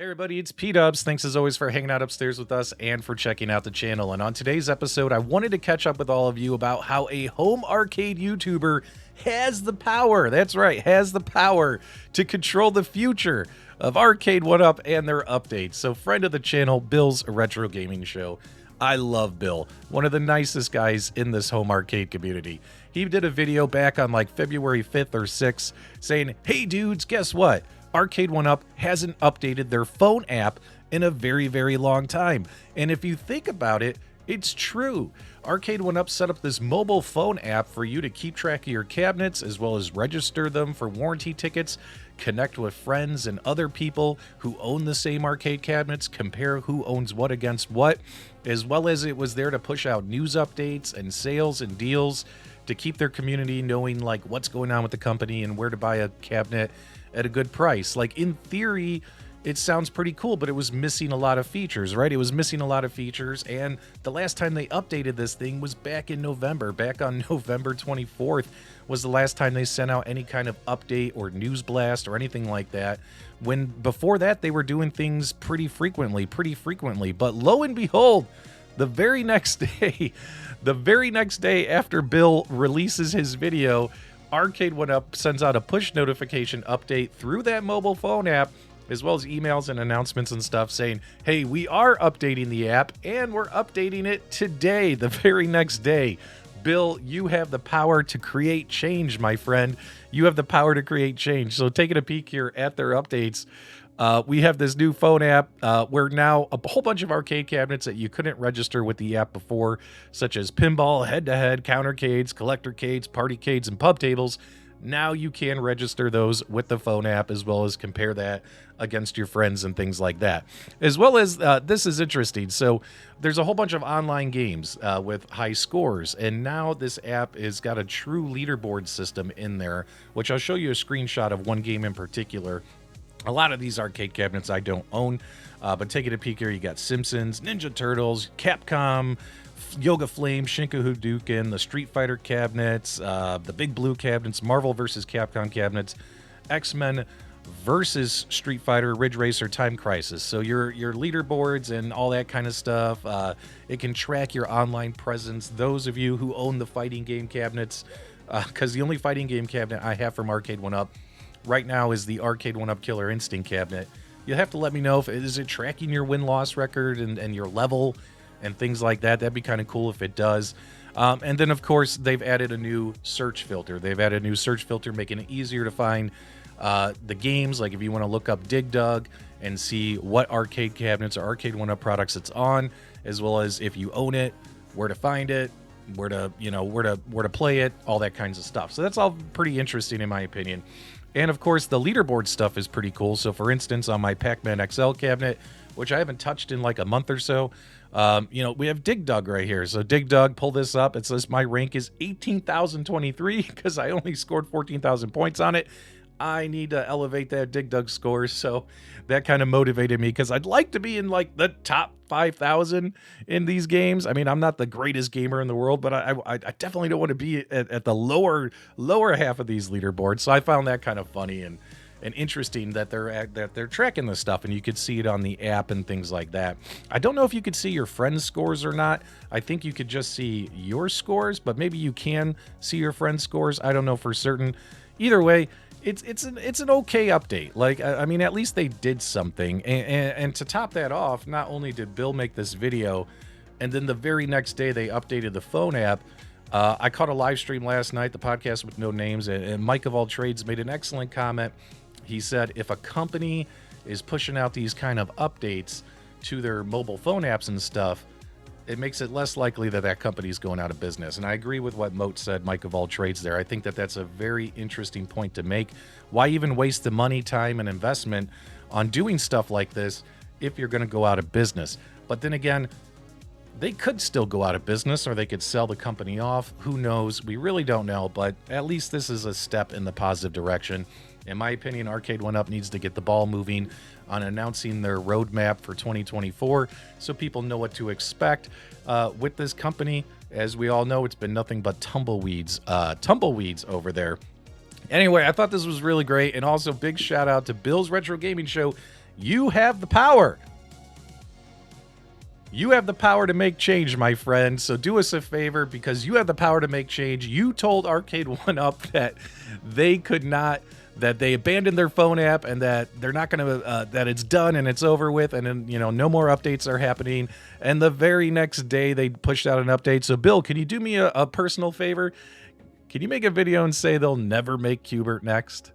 Hey everybody, it's PDubs. Thanks as always for hanging out upstairs with us and for checking out the channel. And on today's episode, I wanted to catch up with all of you about how a home arcade YouTuber has the power, that's right, has the power to control the future of Arcade1Up and their updates. So friend of the channel, Bill's Retro Gaming Show. I love Bill, one of the nicest guys in this home arcade community. He did a video back on like February 5th or 6th saying, hey dudes, guess what? Arcade1Up hasn't updated their phone app in a very, very long time. And if you think about it, it's true. Arcade1Up set up this mobile phone app for you to keep track of your cabinets as well as register them for warranty tickets, connect with friends and other people who own the same arcade cabinets, compare who owns what against what, as well as it was there to push out news updates and sales and deals to keep their community knowing like what's going on with the company and where to buy a cabinet at a good price. Like in theory, it sounds pretty cool, but it was missing a lot of features, right? It was missing a lot of features, and the last time they updated this thing was back in November. Back on November 24th was the last time they sent out any kind of update or news blast or anything like that. When before that, they were doing things pretty frequently. But lo and behold, the very next day after Bill releases his video, Arcade1Up sends out a push notification update through that mobile phone app, as well as emails and announcements and stuff saying, hey, we are updating the app and we're updating it today, the very next day. Bill, you have the power to create change, my friend. You have the power to create change. So taking a peek here at their updates, we have this new phone app where now a whole bunch of arcade cabinets that you couldn't register with the app before, such as pinball, head-to-head, countercades, collectorcades, partycades, and pub tables. Now you can register those with the phone app as well as compare that against your friends and things like that. As well as, this is interesting. So there's a whole bunch of online games with high scores. And now this app has got a true leaderboard system in there, which I'll show you a screenshot of one game in particular. A lot of these arcade cabinets I don't own, but taking a peek here, you got Simpsons, Ninja Turtles, Capcom, Yoga Flame, Shinka Hadouken, the Street Fighter cabinets, the Big Blue cabinets, Marvel vs. Capcom cabinets, X-Men versus Street Fighter, Ridge Racer, Time Crisis. So your leaderboards and all that kind of stuff. It can track your online presence. Those of you who own the fighting game cabinets, because the only fighting game cabinet I have from Arcade1Up right now is the Arcade1Up Killer Instinct cabinet. You'll have to let me know if is it tracking your win-loss record and your level and things like that. That'd be kind of cool if it does. And then, of course, they've added a new search filter. They've added a new search filter, making it easier to find the games. Like if you want to look up Dig Dug and see what arcade cabinets or Arcade1Up products it's on, as well as if you own it, where to find it, where to play it, all that kinds of stuff. So that's all pretty interesting in my opinion. And of course, the leaderboard stuff is pretty cool. So for instance, on my Pac-Man XL cabinet, which I haven't touched in like a month or so, we have Dig Dug right here. So Dig Dug, pull this up. It says my rank is 18,023 because I only scored 14,000 points on it. I need to elevate that Dig Dug score. So that kind of motivated me because I'd like to be in like the top 5,000 in these games. I mean, I'm not the greatest gamer in the world, but I definitely don't want to be at the lower half of these leaderboards. So I found that kind of funny and interesting that they're tracking this stuff, and you could see it on the app and things like that. I don't know if you could see your friends' scores or not. I think you could just see your scores, but maybe you can see your friends' scores. I don't know for certain. Either way, it's an okay update. Like, I mean, at least they did something. And to top that off, not only did Bill make this video, and then the very next day they updated the phone app. I caught a live stream last night, the podcast with no names, and Mike of All Trades made an excellent comment. He said, if a company is pushing out these kind of updates to their mobile phone apps and stuff, it makes it less likely that that company's going out of business. And I agree with what Moat said, Mike of All Trades there. I think that that's a very interesting point to make. Why even waste the money, time, and investment on doing stuff like this if you're going to go out of business? But then again, they could still go out of business, or they could sell the company off. Who knows? We really don't know, but at least this is a step in the positive direction. In my opinion, Arcade1Up needs to get the ball moving on announcing their roadmap for 2024 so people know what to expect with this company. As we all know, it's been nothing but tumbleweeds over there. Anyway, I thought this was really great, and also big shout out to Bill's Retro Gaming Show You have the power. You have the power to make change, my friend. So do us a favor, because you have the power to make change. You told Arcade1Up that they could not, that they abandoned their phone app and that they're not going to, that it's done and it's over with. And then, you know, no more updates are happening. And the very next day they pushed out an update. So Bill, can you do me a personal favor? Can you make a video and say they'll never make Qbert next?